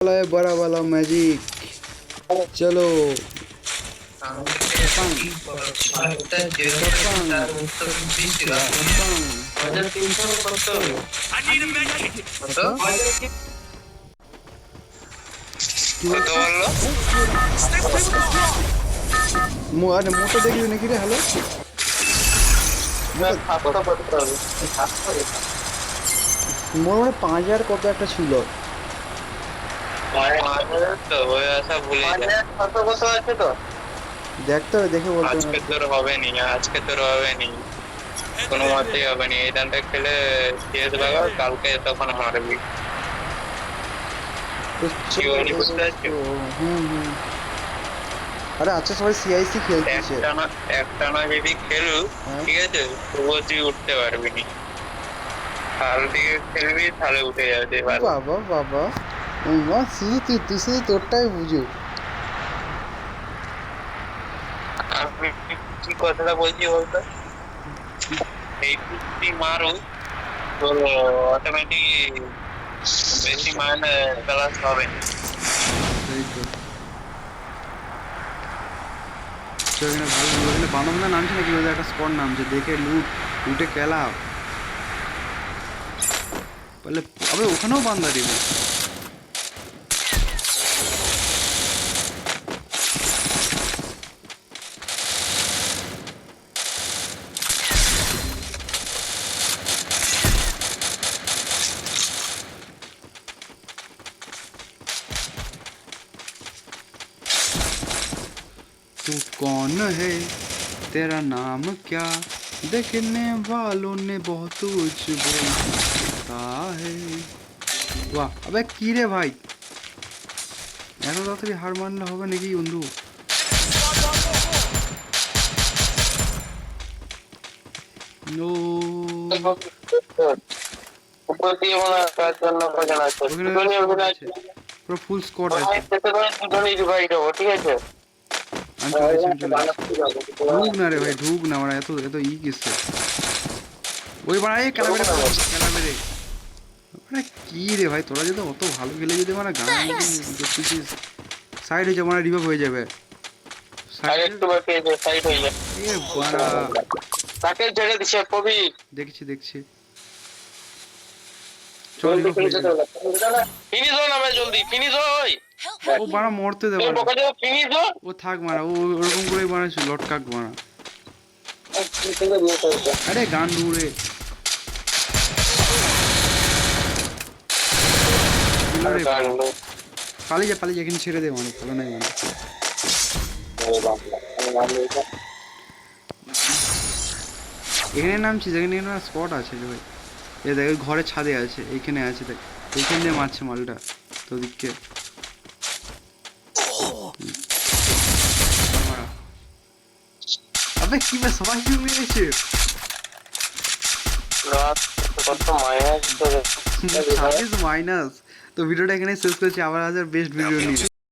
बड़ा वाला मैजिक चलो আরে মোটো দেখবি নাকি রে? হ্যালো মোর মনে 5000 কত একটা ছিল। দেখতে হবে, দেখে বলতে আজকে তোর হবে নি, কোনো মতেই হবে নি। এই রানটা খেলে শেষ লাগাও, কালকে তখন হারবি। আরে আচ্ছা সবাই সিআইসি খেলতেছে একটানা যদি খেলু, ঠিক আছে, তবুও তুই উঠতে পারবি নি। কাল দিকে খেলবি তাহলে উঠে যাবে। বাবা বাবা শুধু তুই শুধু তোরটাই বুঝো। আমি কি কথাটা বলছি বলতো, এই কুস্তি মারু তোর অটোমেটিক বেশি মাইনে ক্লাস হবে। ভালো বান্ধবনা নামছে নাকি একটা স্পট নামছে, দেখে লুটে খেলা বলে। আবে ওখানেও বান্দা দিবে। तू कौन है, तेरा नाम क्या, देखने वालों ने बहुत कुछ बोला है। वाह अबे की रे भाई, এত তাড়াতাড়ি হার মানলে হবে নাকি বন্ধু? নো পুরো ফুল স্কোয়াড আছে। ঠিক আছে, ঢুক না রে ভাই, ঢুক না, আমরা এত এত ই কিসে ওই বাড়াই ক্যালাবেরে মানে কি রে ভাই, তোরা যদি অত ভালো খেলে যদি মানে গান দেখতেছিস সাইড হয়ে যাবে, মানে রিভাইভ হয়ে যাবে। দেখছি দেখছি চল ও বাড়া মরতে দেব, ও থাক মারা, ও ওরকম করে মানে লটকাক মারা। আরে গান দূরে পালিয়ে যা পালিয়ে যা, এখানে ছেড়ে দে, মানে ভালো নাই মানে। এখানে নামছি যেখানে স্পট আছে রে ভাই, এ দেখ ঘরের ছাদে আছে, এইখানে আছে দেখ, এইখান দিয়ে মারছে মালটা তোদিককে। আবে কি বে সবাই কি মেরেছে, মাইনাস। তো ভিডিওটা এখানে শেষ করছি, আবার বেস্ট ভিডিও নিয়ে।